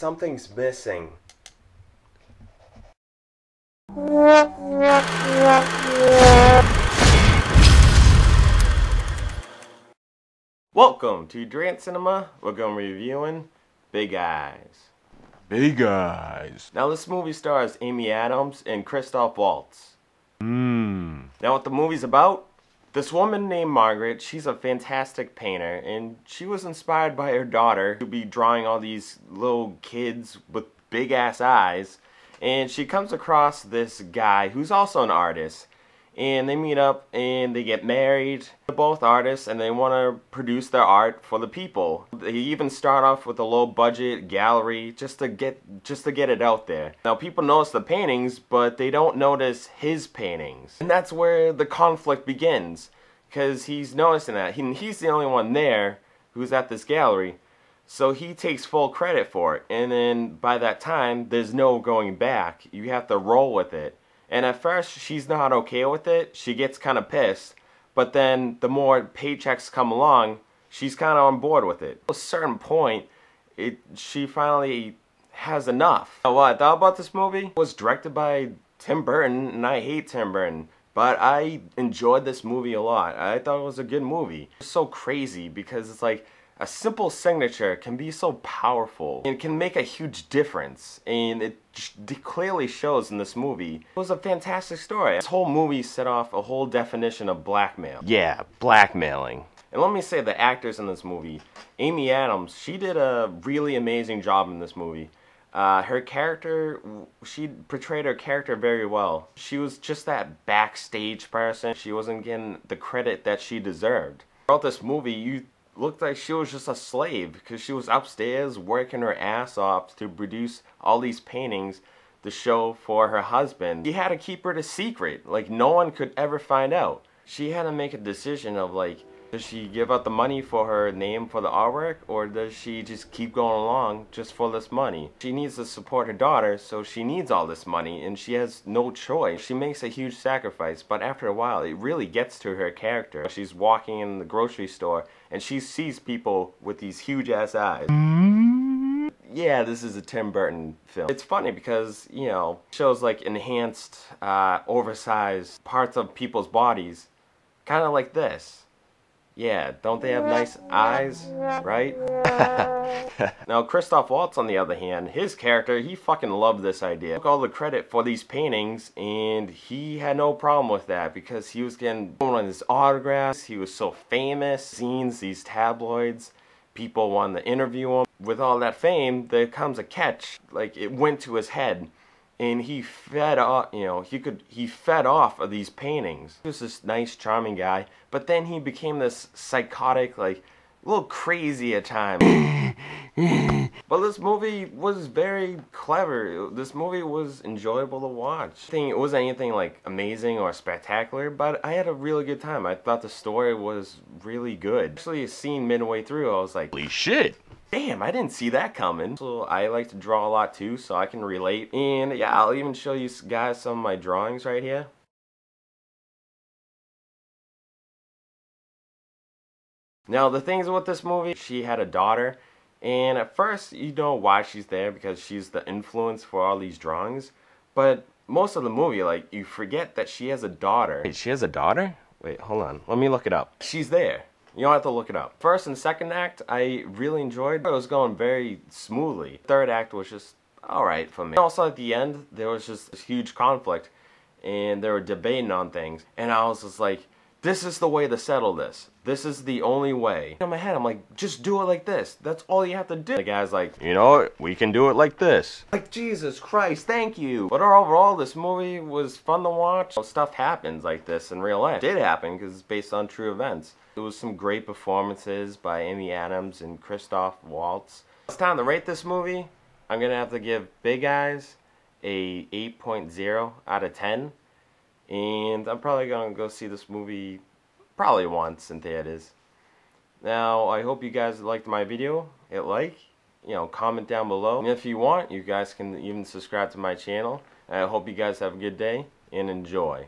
Something's missing. Welcome to Durant Cinema. We're going to be reviewing Big Eyes. Big Eyes. Now this movie stars Amy Adams and Christoph Waltz. Now what the movie's about? This woman named Margaret, she's a fantastic painter, and she was inspired by her daughter to be drawing all these little kids with big ass eyes, and she comes across this guy who's also an artist, and they meet up and they get married. They're both artists and they want to produce their art for the people. They even start off with a low budget gallery just to get it out there. Now people notice the paintings, but they don't notice his paintings. And that's where the conflict begins, because he's noticing that. He's the only one there who's at this gallery. So he takes full credit for it, and then by that time there's no going back. You have to roll with it. And at first, she's not okay with it. She gets kind of pissed. But then, the more paychecks come along, she's kind of on board with it. At a certain point, she finally has enough. Now, what I thought about this movie? It was directed by Tim Burton, and I hate Tim Burton. But I enjoyed this movie a lot. I thought it was a good movie. It's so crazy because it's like, a simple signature can be so powerful and can make a huge difference, and it clearly shows in this movie. It was a fantastic story. This whole movie set off a whole definition of blackmail. Yeah, blackmailing. And let me say, the actors in this movie, Amy Adams, she did a really amazing job in this movie. Her character, she portrayed her character very well. She was just that backstage person. She wasn't getting the credit that she deserved. Throughout this movie, you looked like she was just a slave, because she was upstairs working her ass off to produce all these paintings to show for her husband. He had to keep her a secret, like no one could ever find out. She had to make a decision of like, does she give up the money for her name for the artwork, or does she just keep going along just for this money? She needs to support her daughter, so she needs all this money, and she has no choice. She makes a huge sacrifice, but after a while, it really gets to her character. She's walking in the grocery store, and she sees people with these huge ass eyes. Yeah, this is a Tim Burton film. It's funny because, you know, it shows like enhanced, oversized parts of people's bodies, kind of like this. Yeah, don't they have nice eyes, right? Now, Christoph Waltz, on the other hand, his character, he fucking loved this idea. He took all the credit for these paintings, and he had no problem with that, because he was getting one of his autographs. He was so famous. Scenes, these tabloids, people wanted to interview him. With all that fame, there comes a catch. Like, it went to his head. And he fed off, you know, he fed off of these paintings. He was this nice, charming guy, but then he became this psychotic, like, a little crazy at times. But this movie was very clever. This movie was enjoyable to watch. It wasn't anything like amazing or spectacular, but I had a really good time. I thought the story was really good. Actually, a scene midway through, I was like, holy shit! Damn, I didn't see that coming. So I like to draw a lot too, so I can relate. And yeah, I'll even show you guys some of my drawings right here. Now the things with this movie, she had a daughter, and at first you know why she's there, because she's the influence for all these drawings. But most of the movie, like, you forget that she has a daughter. Wait, she has a daughter? Wait, hold on, let me look it up. She's there. You don't have to look it up. First and second act, I really enjoyed. It was going very smoothly. Third act was just alright for me. Also at the end, there was just this huge conflict, and they were debating on things, and I was just like, this is the way to settle this. This is the only way. In my head, I'm like, just do it like this. That's all you have to do. The guy's like, you know what? We can do it like this. Like, Jesus Christ, thank you. But overall, this movie was fun to watch. Stuff happens like this in real life. It did happen because it's based on true events. There was some great performances by Amy Adams and Christoph Waltz. It's time to rate this movie. I'm gonna have to give Big Eyes a 8.0 out of 10. And I'm probably gonna go see this movie probably once in theaters. Now, I hope you guys liked my video. Hit like, you know, comment down below. And if you want, you guys can even subscribe to my channel. And I hope you guys have a good day and enjoy.